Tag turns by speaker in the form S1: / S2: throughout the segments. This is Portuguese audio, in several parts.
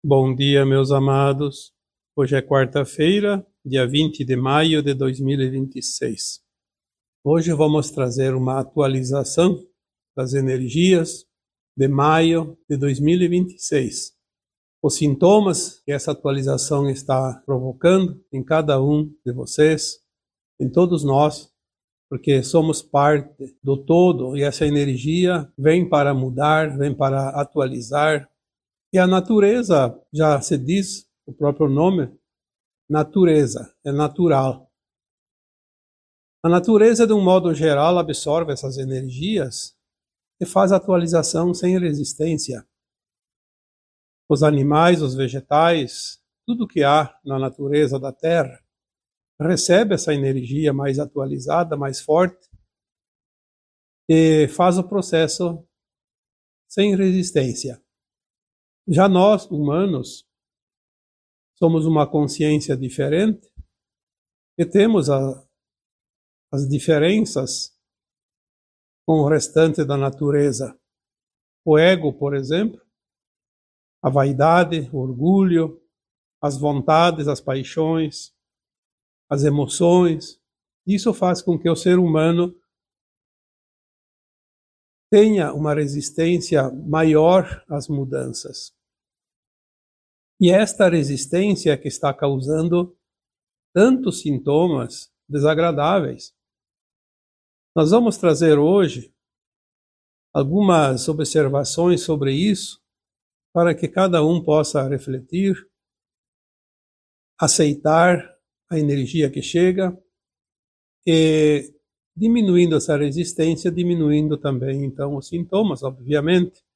S1: Bom dia, meus amados. Hoje é quarta-feira, dia 20 de maio de 2026. Hoje vamos trazer uma atualização das energias de maio de 2026. Os sintomas que essa atualização está provocando em cada um de vocês, em todos nós, porque somos parte do todo e essa energia vem para mudar, vem para atualizar. E a natureza, já se diz, o próprio nome, natureza, é natural. A natureza, de um modo geral, absorve essas energias e faz atualização sem resistência. Os animais, os vegetais, tudo que há na natureza da Terra, recebe essa energia mais atualizada, mais forte, e faz o processo sem resistência. Já nós, humanos, somos uma consciência diferente e temos as diferenças com o restante da natureza. O ego, por exemplo, a vaidade, o orgulho, as vontades, as paixões, as emoções. Isso faz com que o ser humano tenha uma resistência maior às mudanças. E esta resistência é que está causando tantos sintomas desagradáveis. Nós vamos trazer hoje algumas observações sobre isso, para que cada um possa refletir, aceitar a energia que chega e, diminuindo essa resistência, diminuindo também então os sintomas, obviamente.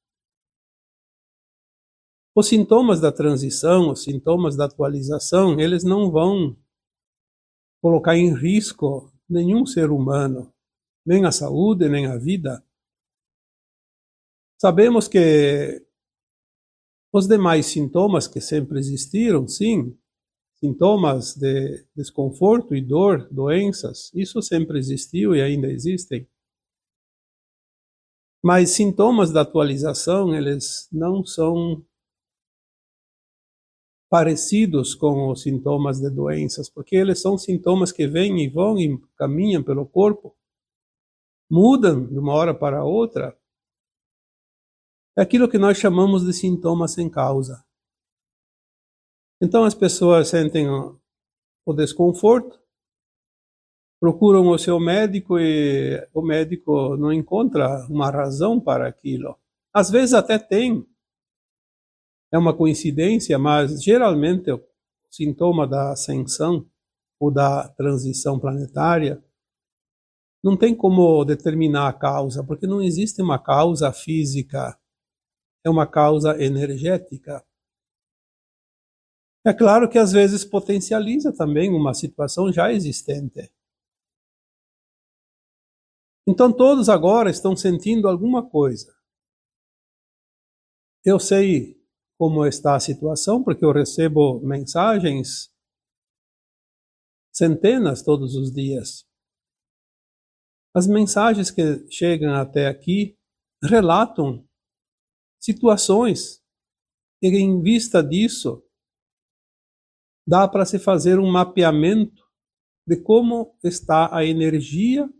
S1: Os sintomas da transição, os sintomas da atualização, eles não vão colocar em risco nenhum ser humano, nem a saúde, nem a vida. Sabemos que os demais sintomas que sempre existiram, sim, sintomas de desconforto e dor, doenças, isso sempre existiu e ainda existem. Mas sintomas da atualização, eles não são parecidos com os sintomas de doenças, porque eles são sintomas que vêm e vão e caminham pelo corpo, mudam de uma hora para outra. É aquilo que nós chamamos de sintomas sem causa. Então as pessoas sentem o desconforto, procuram o seu médico e o médico não encontra uma razão para aquilo. Às vezes até tem, é uma coincidência, mas geralmente o sintoma da ascensão ou da transição planetária não tem como determinar a causa, porque não existe uma causa física, é uma causa energética. É claro que às vezes potencializa também uma situação já existente. Então todos agora estão sentindo alguma coisa. Eu sei como está a situação, porque eu recebo mensagens, centenas todos os dias. As mensagens que chegam até aqui relatam situações e, em vista disso, dá para se fazer um mapeamento de como está a energia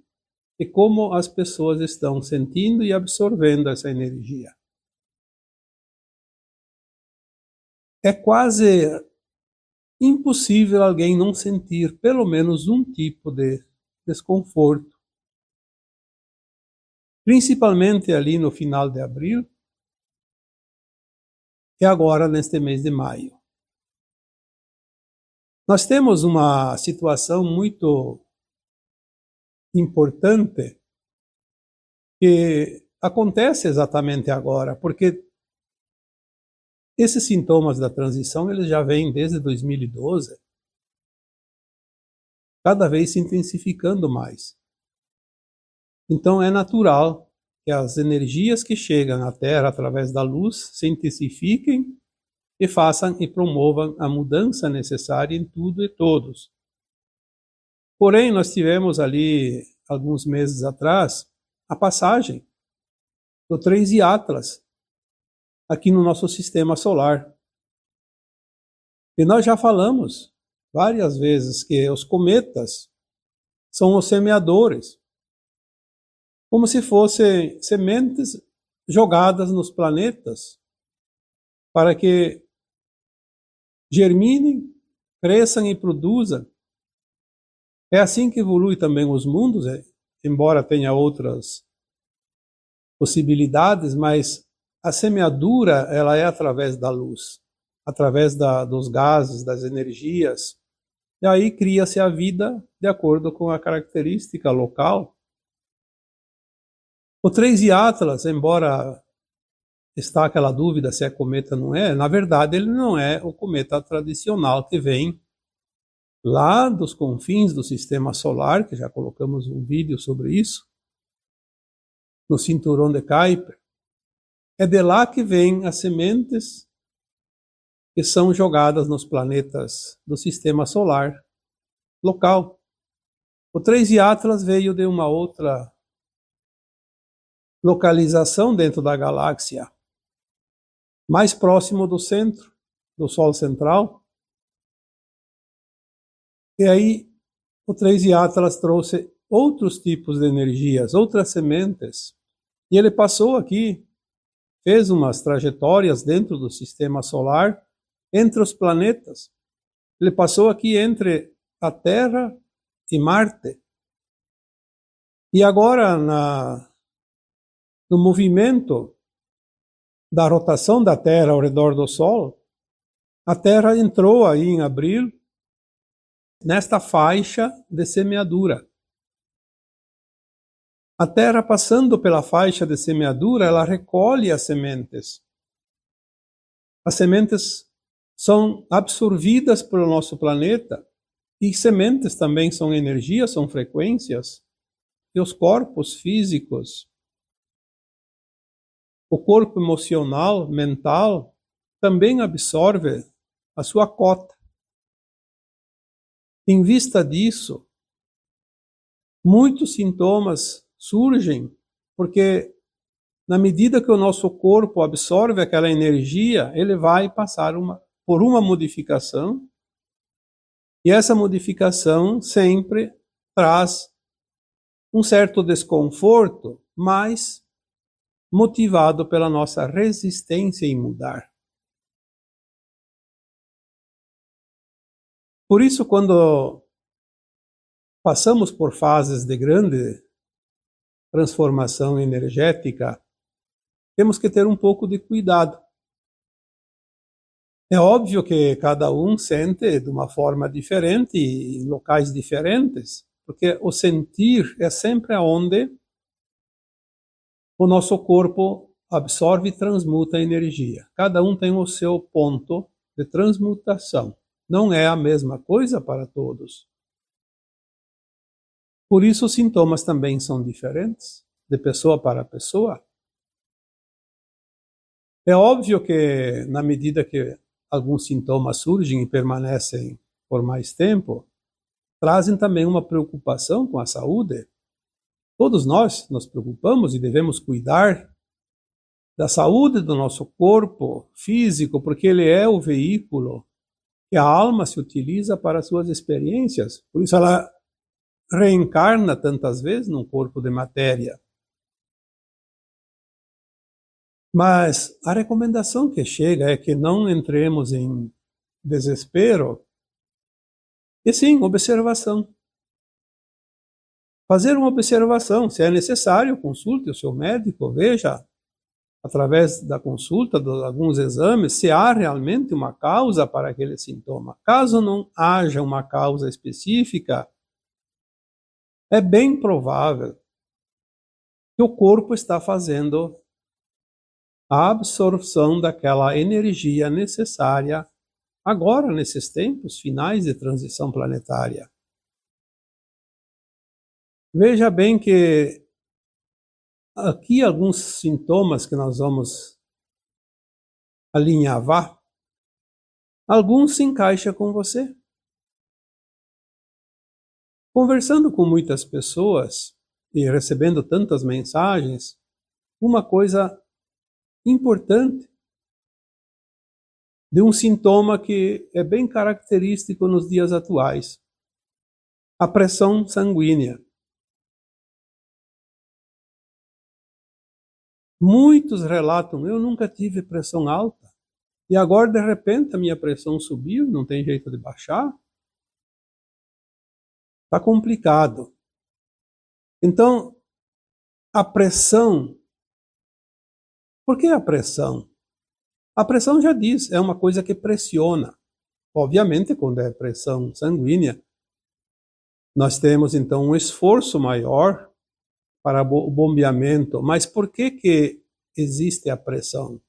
S1: e como as pessoas estão sentindo e absorvendo essa energia. É quase impossível alguém não sentir pelo menos um tipo de desconforto. Principalmente ali no final de abril e agora neste mês de maio. Nós temos uma situação muito importante que acontece exatamente agora, porque esses sintomas da transição, eles já vêm desde 2012, cada vez se intensificando mais. Então é natural que as energias que chegam à Terra através da luz se intensifiquem e façam e promovam a mudança necessária em tudo e todos. Porém, nós tivemos ali, alguns meses atrás, a passagem do 3 de Atlas aqui no nosso sistema solar. E nós já falamos várias vezes que os cometas são os semeadores, como se fossem sementes jogadas nos planetas para que germinem, cresçam e produzam. É assim que evolui também os mundos, embora tenha outras possibilidades, mas a semeadura ela é através da luz, através dos gases, das energias, e aí cria-se a vida de acordo com a característica local. O 3 Atlas, embora está aquela dúvida se é cometa ou não é, na verdade ele não é o cometa tradicional que vem lá dos confins do sistema solar, que já colocamos um vídeo sobre isso, no cinturão de Kuiper. É de lá que vêm as sementes que são jogadas nos planetas do sistema solar local. O 3 Atlas veio de uma outra localização dentro da galáxia, mais próximo do centro, do Sol central. E aí o 3 Atlas trouxe outros tipos de energias, outras sementes. E ele passou aqui, fez umas trajetórias dentro do sistema solar, entre os planetas. Ele passou aqui entre a Terra e Marte. E agora, no movimento da rotação da Terra ao redor do Sol, a Terra entrou aí em abril nesta faixa de semeadura. A Terra, passando pela faixa de semeadura, ela recolhe as sementes. As sementes são absorvidas pelo nosso planeta, e sementes também são energias, são frequências, e os corpos físicos, o corpo emocional, mental, também absorve a sua cota. Em vista disso, muitos sintomas surgem porque, na medida que o nosso corpo absorve aquela energia, ele vai passar por uma modificação, e essa modificação sempre traz um certo desconforto, mas motivado pela nossa resistência em mudar. Por isso, quando passamos por fases de grande transformação energética, temos que ter um pouco de cuidado. É óbvio que cada um sente de uma forma diferente, em locais diferentes, porque o sentir é sempre onde o nosso corpo absorve e transmuta a energia. Cada um tem o seu ponto de transmutação. Não é a mesma coisa para todos. Por isso os sintomas também são diferentes, de pessoa para pessoa. É óbvio que, na medida que alguns sintomas surgem e permanecem por mais tempo, trazem também uma preocupação com a saúde. Todos nós nos preocupamos e devemos cuidar da saúde do nosso corpo físico, porque ele é o veículo que a alma se utiliza para suas experiências. Por isso ela reencarna tantas vezes num corpo de matéria. Mas a recomendação que chega é que não entremos em desespero, e sim, observação. Fazer uma observação, se é necessário, consulte o seu médico, veja, através da consulta, de alguns exames, se há realmente uma causa para aquele sintoma. Caso não haja uma causa específica, é bem provável que o corpo está fazendo a absorção daquela energia necessária agora, nesses tempos finais de transição planetária. Veja bem que aqui alguns sintomas que nós vamos alinhavar, alguns se encaixam com você. Conversando com muitas pessoas e recebendo tantas mensagens, uma coisa importante de um sintoma que é bem característico nos dias atuais: a pressão sanguínea. Muitos relatam: eu nunca tive pressão alta, e agora de repente a minha pressão subiu, não tem jeito de baixar. Está complicado. Então, a pressão. Por que a pressão? A pressão já diz, é uma coisa que pressiona. Obviamente, quando é pressão sanguínea, nós temos então um esforço maior para o bombeamento. Mas por que existe a pressão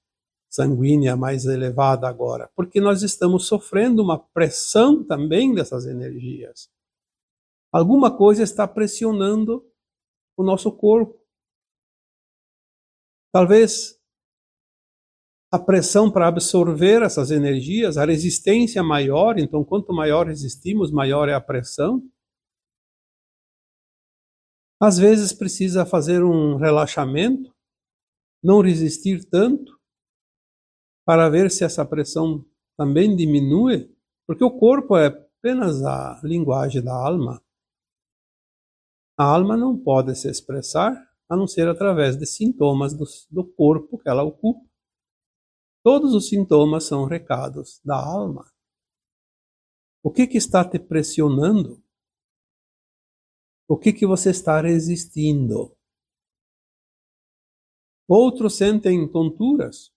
S1: sanguínea mais elevada agora? Porque nós estamos sofrendo uma pressão também dessas energias. Alguma coisa está pressionando o nosso corpo. Talvez a pressão para absorver essas energias, a resistência maior, então quanto maior resistimos, maior é a pressão. Às vezes precisa fazer um relaxamento, não resistir tanto, para ver se essa pressão também diminui, porque o corpo é apenas a linguagem da alma. A alma não pode se expressar a não ser através de sintomas do corpo que ela ocupa. Todos os sintomas são recados da alma. O que está te pressionando? O que você está resistindo? Outros sentem tonturas.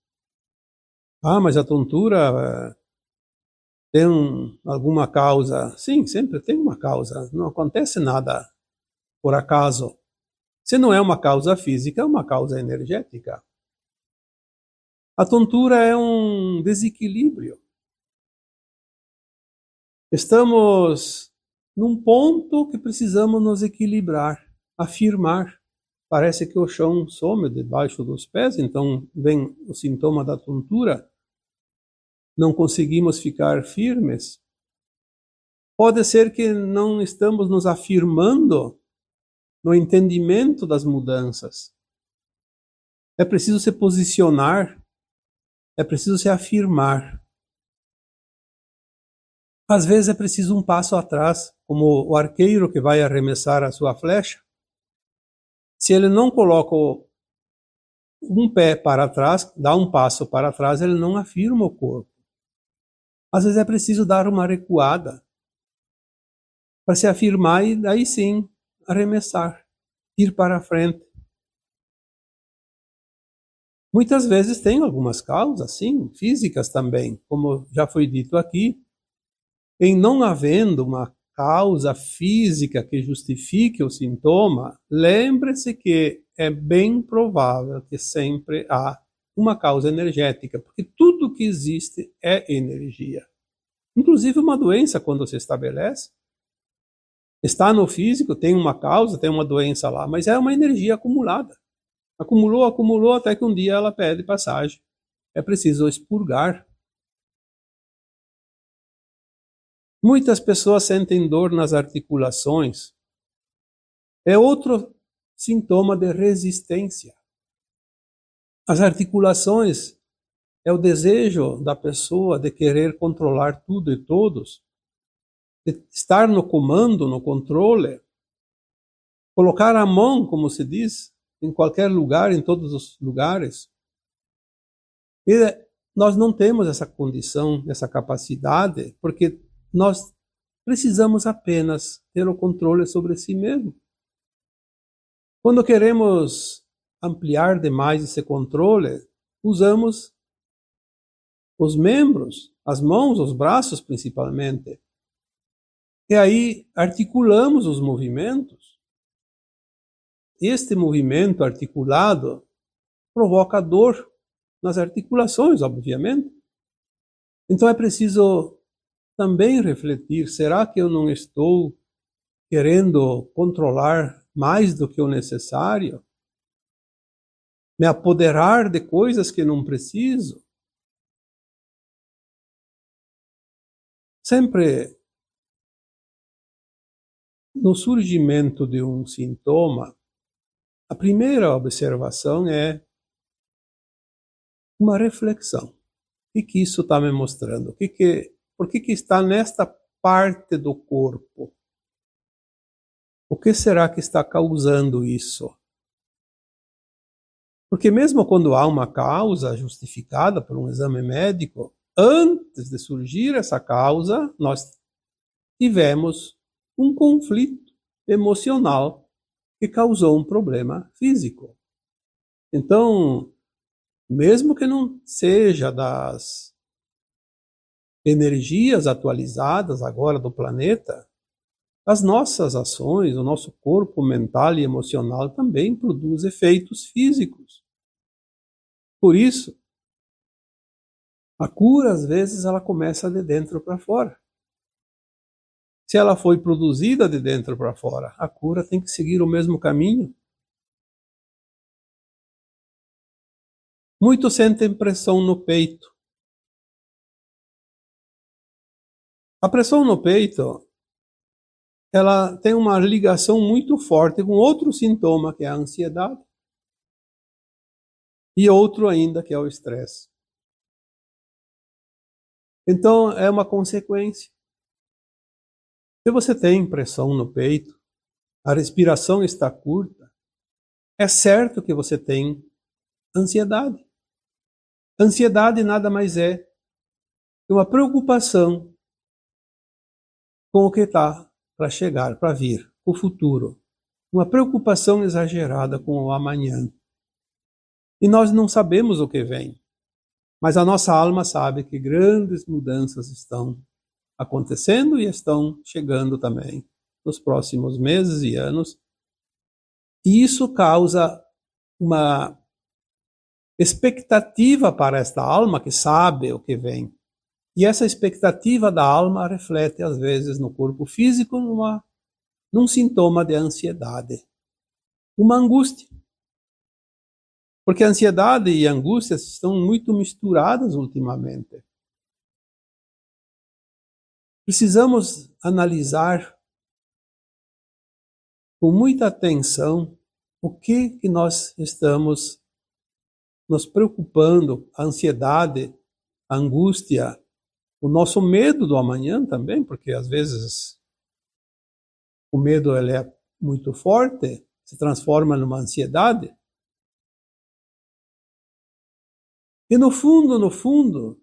S1: Ah, mas a tontura tem alguma causa. Sim, sempre tem uma causa. Não acontece nada por acaso. Se não é uma causa física, é uma causa energética. A tontura é um desequilíbrio. Estamos num ponto que precisamos nos equilibrar, afirmar. Parece que o chão some debaixo dos pés, então vem o sintoma da tontura. Não conseguimos ficar firmes. Pode ser que não estamos nos afirmando no entendimento das mudanças. É preciso se posicionar, é preciso se afirmar. Às vezes é preciso um passo atrás, como o arqueiro que vai arremessar a sua flecha. Se ele não coloca um pé para trás, dá um passo para trás, ele não afirma o corpo. Às vezes é preciso dar uma recuada para se afirmar e daí sim arremessar, ir para a frente. Muitas vezes tem algumas causas, sim, físicas também, como já foi dito aqui. Em não havendo uma causa física que justifique o sintoma, lembre-se que é bem provável que sempre há uma causa energética, porque tudo que existe é energia. Inclusive uma doença, quando se estabelece, está no físico, tem uma causa, tem uma doença lá, mas é uma energia acumulada. Acumulou, até que um dia ela pede passagem. É preciso expurgar. Muitas pessoas sentem dor nas articulações. É outro sintoma de resistência. As articulações é o desejo da pessoa de querer controlar tudo e todos, de estar no comando, no controle, colocar a mão, como se diz, em qualquer lugar, em todos os lugares. E nós não temos essa condição, essa capacidade, porque nós precisamos apenas ter o controle sobre si mesmo. Quando queremos ampliar demais esse controle, usamos os membros, as mãos, os braços principalmente. E aí articulamos os movimentos. Este movimento articulado provoca dor nas articulações, obviamente. Então é preciso também refletir, será que eu não estou querendo controlar mais do que o necessário? Me apoderar de coisas que não preciso? Sempre no surgimento de um sintoma, a primeira observação é uma reflexão. que isso está me mostrando? Por que está nesta parte do corpo? O que será que está causando isso? Porque mesmo quando há uma causa justificada por um exame médico, antes de surgir essa causa, nós tivemos um conflito emocional que causou um problema físico. Então, mesmo que não seja das energias atualizadas agora do planeta, as nossas ações, o nosso corpo mental e emocional também produz efeitos físicos. Por isso, a cura, às vezes, ela começa de dentro para fora. Se ela foi produzida de dentro para fora, a cura tem que seguir o mesmo caminho. Muitos sentem pressão no peito. A pressão no peito, ela tem uma ligação muito forte com outro sintoma, que é a ansiedade. E outro ainda, que é o estresse. Então, é uma consequência. Se você tem pressão no peito, a respiração está curta, é certo que você tem ansiedade. Ansiedade nada mais é que uma preocupação com o que está para chegar, para vir, o futuro. Uma preocupação exagerada com o amanhã. E nós não sabemos o que vem, mas a nossa alma sabe que grandes mudanças estão acontecendo e estão chegando também nos próximos meses e anos. E isso causa uma expectativa para esta alma que sabe o que vem. E essa expectativa da alma reflete, às vezes, no corpo físico, num sintoma de ansiedade, uma angústia. Porque a ansiedade e a angústia estão muito misturadas ultimamente. Precisamos analisar com muita atenção o que nós estamos nos preocupando, a ansiedade, a angústia, o nosso medo do amanhã também, porque às vezes o medo ele é muito forte, se transforma numa ansiedade. E no fundo,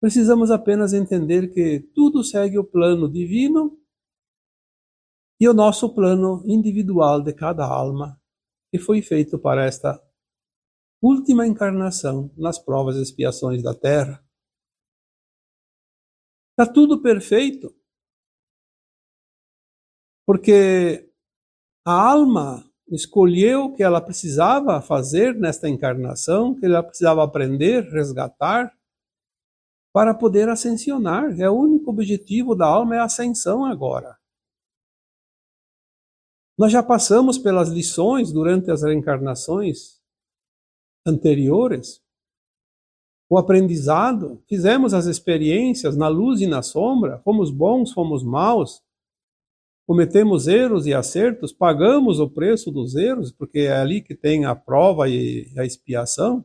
S1: precisamos apenas entender que tudo segue o plano divino e o nosso plano individual de cada alma, que foi feito para esta última encarnação nas provas e expiações da Terra. Está tudo perfeito, porque a alma escolheu o que ela precisava fazer nesta encarnação, que ela precisava aprender, resgatar, para poder ascensionar. É o único objetivo da alma, é a ascensão agora. Nós já passamos pelas lições durante as reencarnações anteriores, o aprendizado, fizemos as experiências na luz e na sombra, fomos bons, fomos maus, cometemos erros e acertos, pagamos o preço dos erros, porque é ali que tem a prova e a expiação.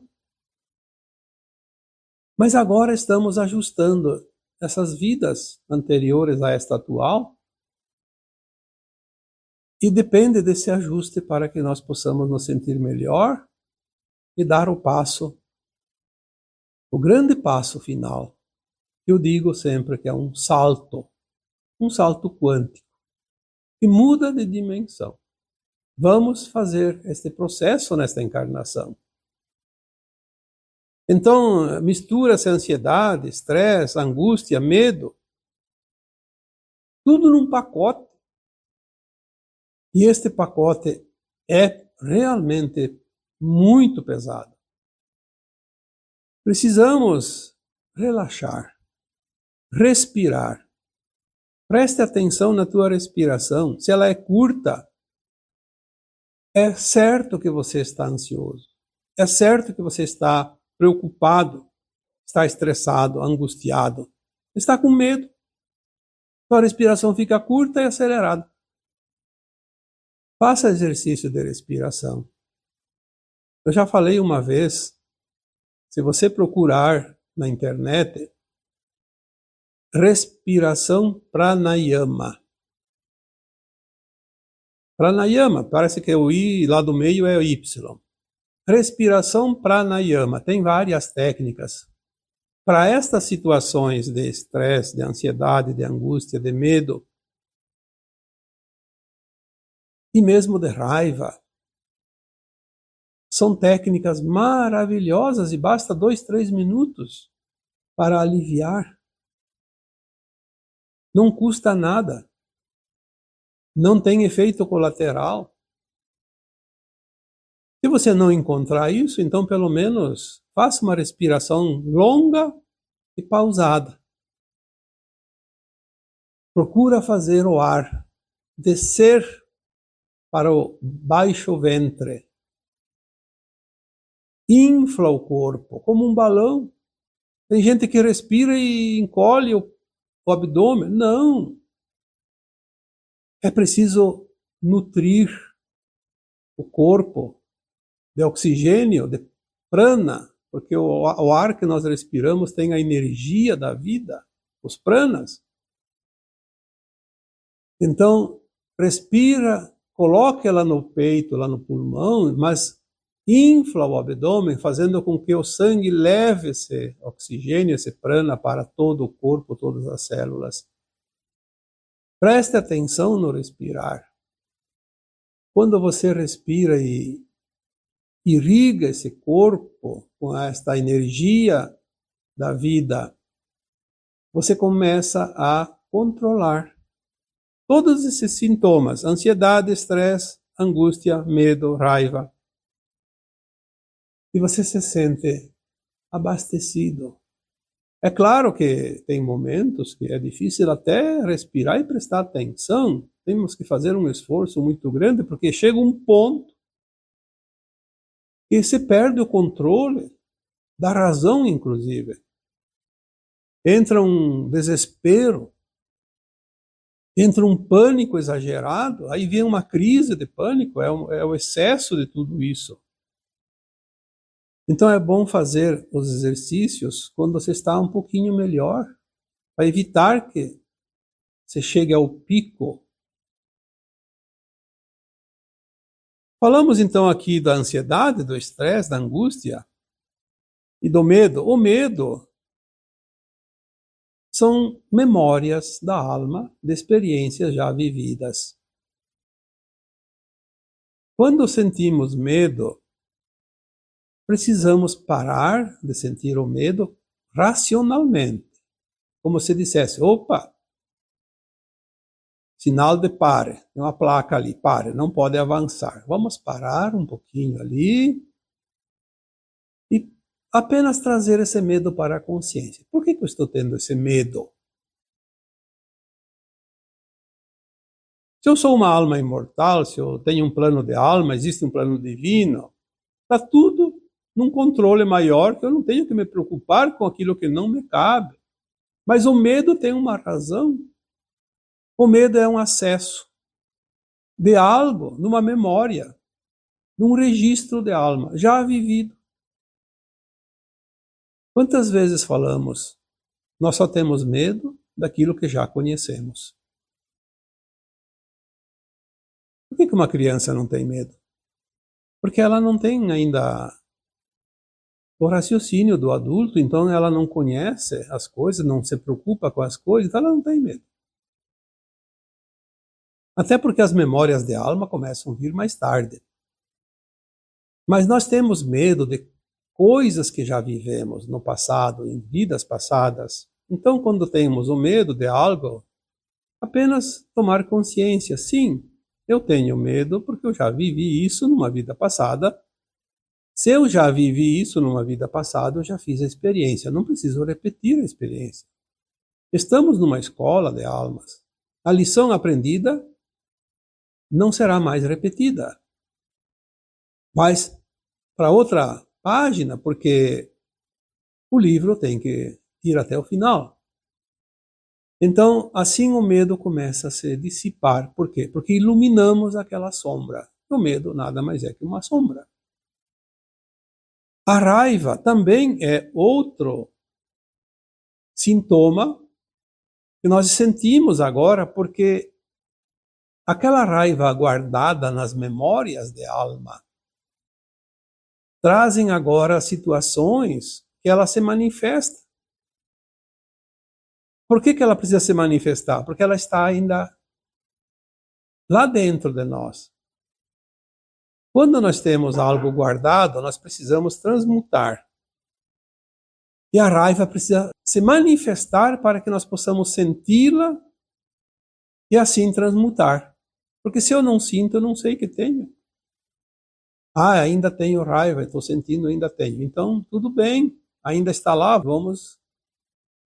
S1: Mas agora estamos ajustando essas vidas anteriores a esta atual, e depende desse ajuste para que nós possamos nos sentir melhor e dar o passo, o grande passo final, que eu digo sempre que é um salto quântico, que muda de dimensão. Vamos fazer este processo nesta encarnação. Então, mistura-se ansiedade, estresse, angústia, medo, tudo num pacote. E este pacote é realmente muito pesado. Precisamos relaxar, respirar. Preste atenção na tua respiração. Se ela é curta, é certo que você está ansioso. É certo que você está preocupado, está estressado, angustiado, está com medo. Sua respiração fica curta e acelerada. Faça exercício de respiração. Eu já falei uma vez, Se você procurar na internet, respiração pranayama. Pranayama, parece que o I lá do meio é o Y. Respiração pranayama, tem várias técnicas. Para estas situações de estresse, de ansiedade, de angústia, de medo, e mesmo de raiva, são técnicas maravilhosas e basta 2, 3 minutos para aliviar. Não custa nada. Não tem efeito colateral. Se você não encontrar isso, então pelo menos faça uma respiração longa e pausada. Procura fazer o ar descer para o baixo ventre. Infla o corpo como um balão. Tem gente que respira e encolhe o abdômen. Não. É preciso nutrir o corpo de oxigênio, de prana, porque o ar que nós respiramos tem a energia da vida, os pranas. Então, respira, coloque ela no peito, lá no pulmão, mas infla o abdômen, fazendo com que o sangue leve esse oxigênio, esse prana para todo o corpo, todas as células. Preste atenção no respirar. Quando você respira e irriga esse corpo com esta energia da vida, você começa a controlar todos esses sintomas: ansiedade, estresse, angústia, medo, raiva. E você se sente abastecido. É claro que tem momentos que é difícil até respirar e prestar atenção. Temos que fazer um esforço muito grande, porque chega um ponto que se perde o controle da razão, inclusive. Entra um desespero, entra um pânico exagerado, aí vem uma crise de pânico, é o excesso de tudo isso. Então é bom fazer os exercícios quando você está um pouquinho melhor, para evitar que você chegue ao pico. Falamos então aqui da ansiedade, do estresse, da angústia e do medo. O medo são memórias da alma de experiências já vividas. Quando sentimos medo, precisamos parar de sentir o medo racionalmente. Como se dissesse: opa, sinal de pare, tem uma placa ali, pare, não pode avançar. Vamos parar um pouquinho ali e apenas trazer esse medo para a consciência. Por que eu estou tendo esse medo? Se eu sou uma alma imortal, se eu tenho um plano de alma, existe um plano divino, está tudo num controle maior, que eu não tenho que me preocupar com aquilo que não me cabe. Mas o medo tem uma razão. O medo é um acesso de algo, numa memória, num registro de alma, já vivido. Quantas vezes falamos, nós só temos medo daquilo que já conhecemos? Por que uma criança não tem medo? Porque ela não tem ainda o raciocínio do adulto, então ela não conhece as coisas, não se preocupa com as coisas, então ela não tem medo. Até porque as memórias de alma começam a vir mais tarde. Mas nós temos medo de coisas que já vivemos no passado, em vidas passadas. Então, quando temos o medo de algo, apenas tomar consciência. Sim, eu tenho medo porque eu já vivi isso numa vida passada. Se eu já vivi isso numa vida passada, eu já fiz a experiência. Não preciso repetir a experiência. Estamos numa escola de almas. A lição aprendida não será mais repetida. Mas para outra página, porque o livro tem que ir até o final. Então, assim o medo começa a se dissipar. Por quê? Porque iluminamos aquela sombra. O medo nada mais é que uma sombra. A raiva também é outro sintoma que nós sentimos agora, porque aquela raiva guardada nas memórias de alma trazem agora situações que ela se manifesta. Por que ela precisa se manifestar? Porque ela está ainda lá dentro de nós. Quando nós temos algo guardado, nós precisamos transmutar. E a raiva precisa se manifestar para que nós possamos senti-la e assim transmutar. Porque se eu não sinto, eu não sei que tenho. Ah, ainda tenho raiva, estou sentindo, ainda tenho. Então, tudo bem, ainda está lá, vamos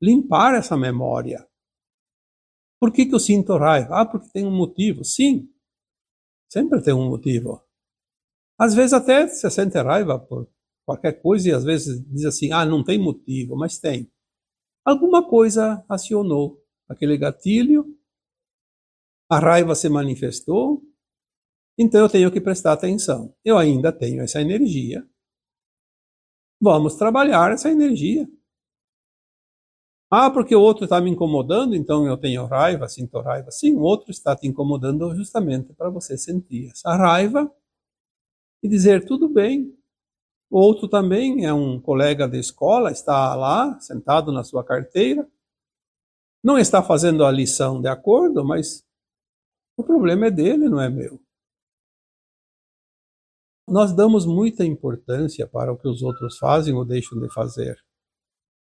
S1: limpar essa memória. Por que eu sinto raiva? Ah, porque tem um motivo. Sim, sempre tem um motivo. Às vezes até se sente raiva por qualquer coisa e às vezes diz assim, ah, não tem motivo, mas tem. Alguma coisa acionou aquele gatilho, a raiva se manifestou, então eu tenho que prestar atenção. Eu ainda tenho essa energia. Vamos trabalhar essa energia. Ah, porque o outro está me incomodando, então eu tenho raiva, sinto raiva. Sim, o outro está te incomodando justamente para você sentir essa raiva e dizer, tudo bem. O outro também é um colega de escola, está lá, sentado na sua carteira, não está fazendo a lição de acordo, mas o problema é dele, não é meu. Nós damos muita importância para o que os outros fazem ou deixam de fazer.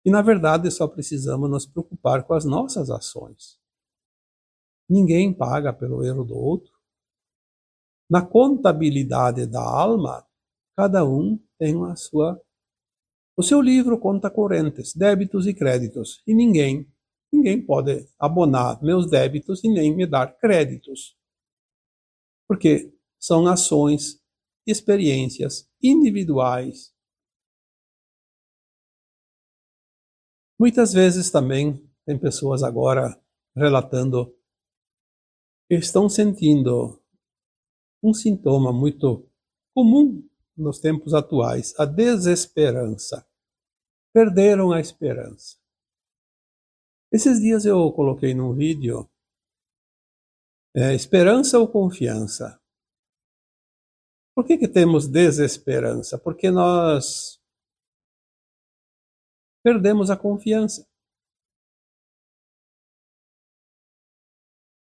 S1: E, na verdade, só precisamos nos preocupar com as nossas ações. Ninguém paga pelo erro do outro. Na contabilidade da alma, cada um tem o seu livro conta correntes, débitos e créditos. E ninguém pode abonar meus débitos e nem me dar créditos. Porque são ações, experiências individuais. Muitas vezes também tem pessoas agora relatando que estão sentindo um sintoma muito comum nos tempos atuais, a desesperança. Perderam a esperança. Esses dias eu coloquei num vídeo esperança ou confiança? Por que temos desesperança? Porque nós perdemos a confiança.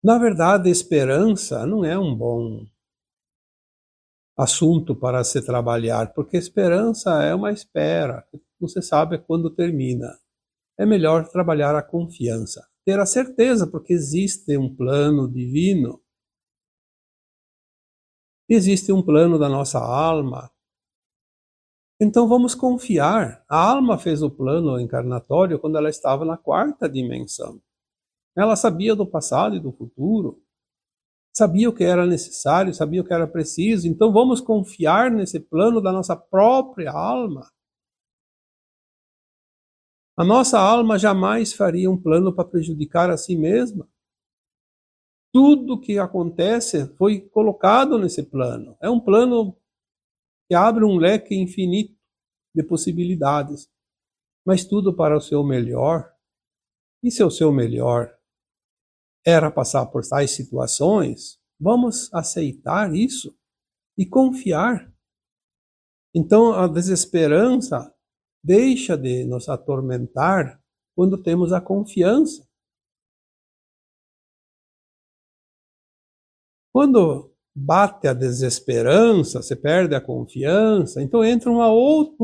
S1: Na verdade, esperança não é um bom assunto para se trabalhar, porque esperança é uma espera, não se sabe quando termina. É melhor trabalhar a confiança, ter a certeza, porque existe um plano divino, existe um plano da nossa alma. Então vamos confiar. A alma fez o plano encarnatório quando ela estava na quarta dimensão. Ela sabia do passado e do futuro, sabia o que era necessário, sabia o que era preciso. Então vamos confiar nesse plano da nossa própria alma. A nossa alma jamais faria um plano para prejudicar a si mesma. Tudo que acontece foi colocado nesse plano. É um plano que abre um leque infinito de possibilidades, mas tudo para o seu melhor. E se o seu melhor era passar por tais situações, vamos aceitar isso e confiar. Então a desesperança deixa de nos atormentar quando temos a confiança. Quando bate a desesperança, você perde a confiança, então entra um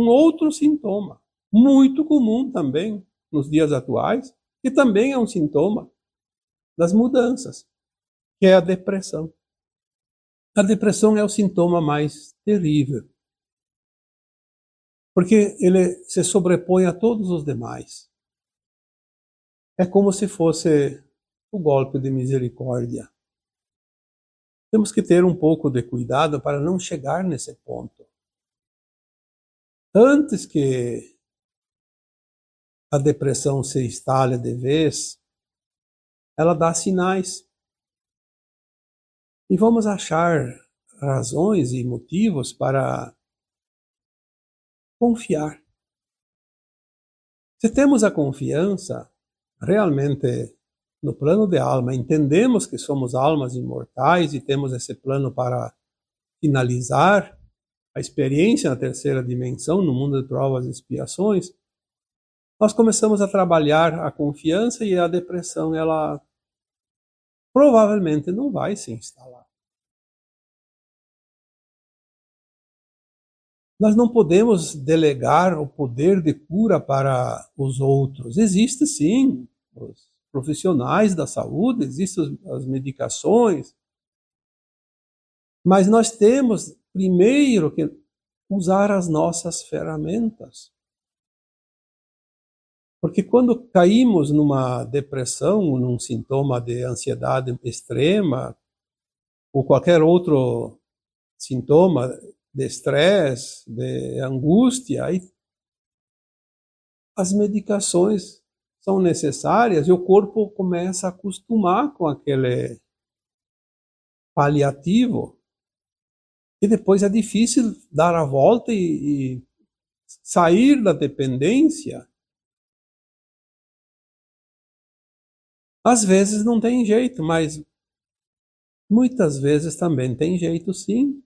S1: outro sintoma, muito comum também nos dias atuais, que também é um sintoma das mudanças, que é a depressão. A depressão é o sintoma mais terrível, porque ele se sobrepõe a todos os demais. É como se fosse o golpe de misericórdia. Temos que ter um pouco de cuidado para não chegar nesse ponto. Antes que a depressão se instale de vez, ela dá sinais. E vamos achar razões e motivos para confiar. Se temos a confiança, realmente, no plano de alma, entendemos que somos almas imortais e temos esse plano para finalizar a experiência na terceira dimensão, no mundo de provas e expiações, nós começamos a trabalhar a confiança e a depressão, ela provavelmente não vai se instalar. Nós não podemos delegar o poder de cura para os outros. Existe sim os profissionais da saúde, existem as medicações, mas nós temos primeiro que usar as nossas ferramentas. Porque quando caímos numa depressão, num sintoma de ansiedade extrema, ou qualquer outro sintoma de estresse, de angústia, aí as medicações são necessárias e o corpo começa a acostumar com aquele paliativo. E depois é difícil dar a volta e sair da dependência. Às vezes não tem jeito, mas muitas vezes também tem jeito sim.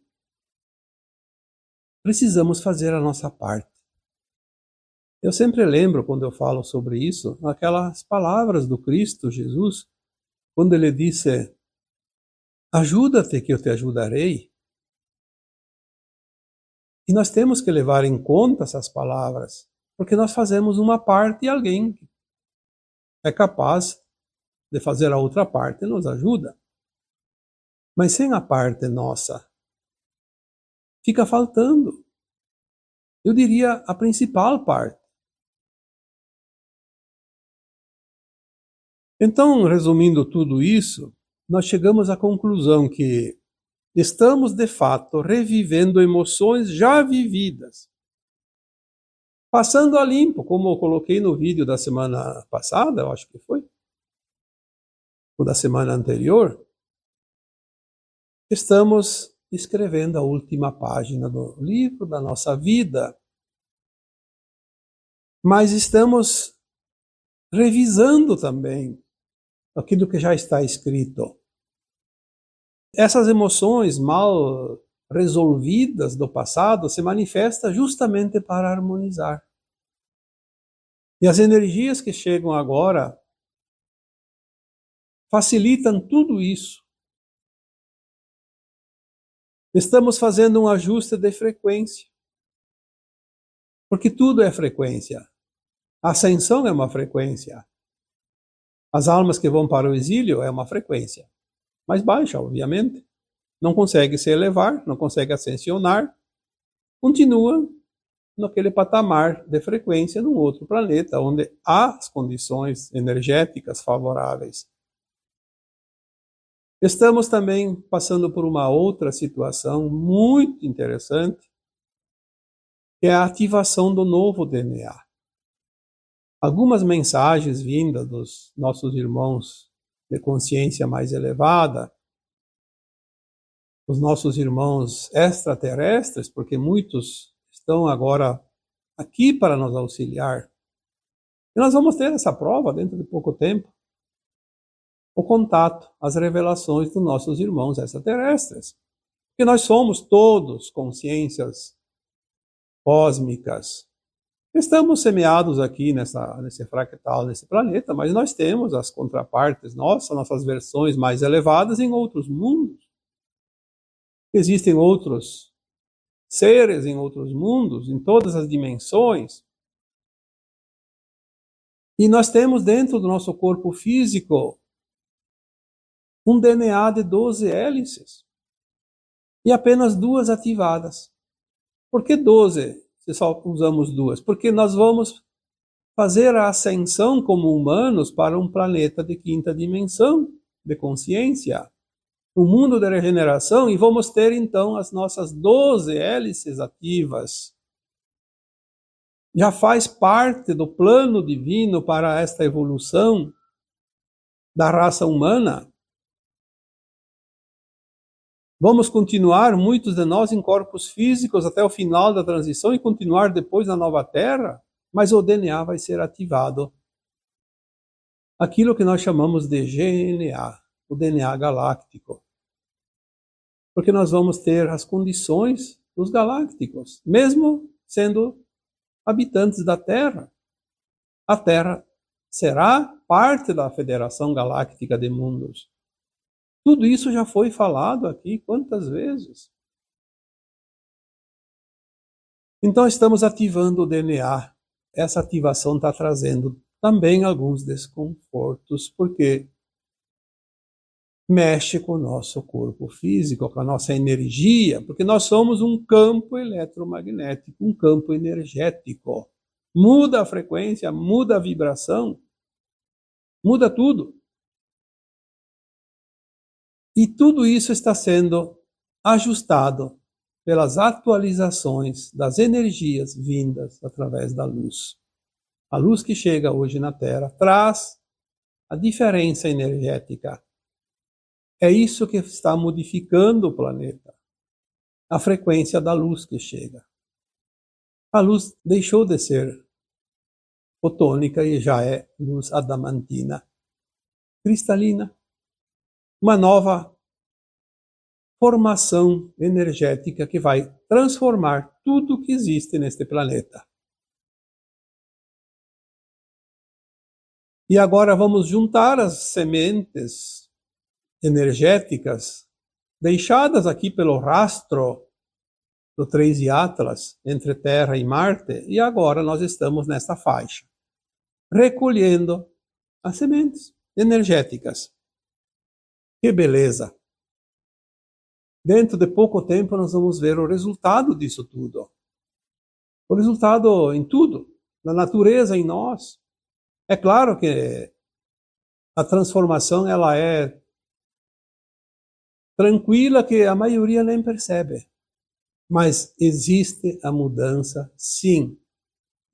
S1: Precisamos fazer a nossa parte. Eu sempre lembro, quando eu falo sobre isso, aquelas palavras do Cristo Jesus, quando ele disse: ajuda-te que eu te ajudarei. E nós temos que levar em conta essas palavras, porque nós fazemos uma parte e alguém é capaz de fazer a outra parte nos ajuda. Mas sem a parte nossa, fica faltando. Eu diria a principal parte. Então, resumindo tudo isso, nós chegamos à conclusão que estamos, de fato, revivendo emoções já vividas. Passando a limpo, como eu coloquei no vídeo da semana passada, eu acho que foi, ou da semana anterior, estamos escrevendo a última página do livro da nossa vida. Mas estamos revisando também aquilo que já está escrito. Essas emoções mal resolvidas do passado se manifestam justamente para harmonizar. E as energias que chegam agora facilitam tudo isso. Estamos fazendo um ajuste de frequência. Porque tudo é frequência. A ascensão é uma frequência. As almas que vão para o exílio é uma frequência. Mais baixa, obviamente. Não consegue se elevar, não consegue ascensionar. Continua naquele patamar de frequência num outro planeta, onde há as condições energéticas favoráveis. Estamos também passando por uma outra situação muito interessante, que é a ativação do novo DNA. Algumas mensagens vindas dos nossos irmãos de consciência mais elevada, os nossos irmãos extraterrestres, porque muitos estão agora aqui para nos auxiliar. E nós vamos ter essa prova dentro de pouco tempo. O contato, as revelações dos nossos irmãos extraterrestres. Porque nós somos todos consciências cósmicas. Estamos semeados aqui nesse fractal, nesse planeta, mas nós temos as contrapartes nossas versões mais elevadas em outros mundos. Existem outros seres em outros mundos, em todas as dimensões. E nós temos dentro do nosso corpo físico um DNA de 12 hélices e apenas 2 ativadas. Por que 12 se só usamos 2? Porque nós vamos fazer a ascensão como humanos para um planeta de 5ª dimensão de consciência, um mundo de regeneração, e vamos ter então as nossas 12 hélices ativas. Já faz parte do plano divino para esta evolução da raça humana. Vamos continuar, muitos de nós, em corpos físicos até o final da transição e continuar depois na nova Terra, mas o DNA vai ser ativado. Aquilo que nós chamamos de GNA, o DNA galáctico. Porque nós vamos ter as condições dos galácticos, mesmo sendo habitantes da Terra. A Terra será parte da Federação Galáctica de Mundos. Tudo isso já foi falado aqui quantas vezes? Então estamos ativando o DNA. Essa ativação está trazendo também alguns desconfortos, porque mexe com o nosso corpo físico, com a nossa energia, porque nós somos um campo eletromagnético, um campo energético. Muda a frequência, muda a vibração, muda tudo. E tudo isso está sendo ajustado pelas atualizações das energias vindas através da luz. A luz que chega hoje na Terra traz a diferença energética. É isso que está modificando o planeta. A frequência da luz que chega. A luz deixou de ser fotônica e já é luz adamantina, cristalina. Uma nova formação energética que vai transformar tudo que existe neste planeta. E agora vamos juntar as sementes energéticas deixadas aqui pelo rastro do 3 de Atlas, entre Terra e Marte, e agora nós estamos nessa faixa, recolhendo as sementes energéticas. Que beleza! Dentro de pouco tempo nós vamos ver o resultado disso tudo. O resultado em tudo, na natureza, em nós. É claro que a transformação ela é tranquila, que a maioria nem percebe. Mas existe a mudança, sim.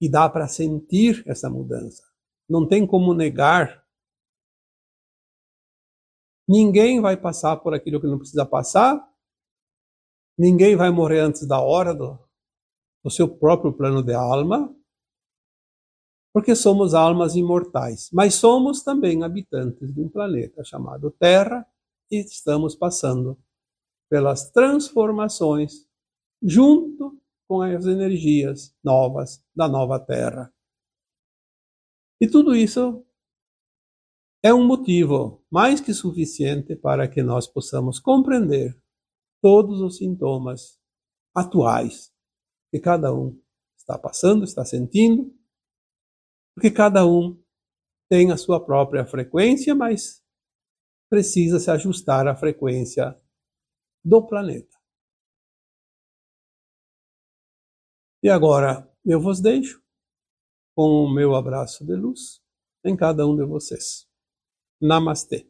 S1: E dá para sentir essa mudança. Não tem como negar. Ninguém vai passar por aquilo que não precisa passar. Ninguém vai morrer antes da hora do seu próprio plano de alma. Porque somos almas imortais. Mas somos também habitantes de um planeta chamado Terra. E estamos passando pelas transformações junto com as energias novas da nova Terra. E tudo isso é um motivo mais que suficiente para que nós possamos compreender todos os sintomas atuais que cada um está passando, está sentindo, porque cada um tem a sua própria frequência, mas precisa se ajustar à frequência do planeta. E agora eu vos deixo com o meu abraço de luz em cada um de vocês. Namastê.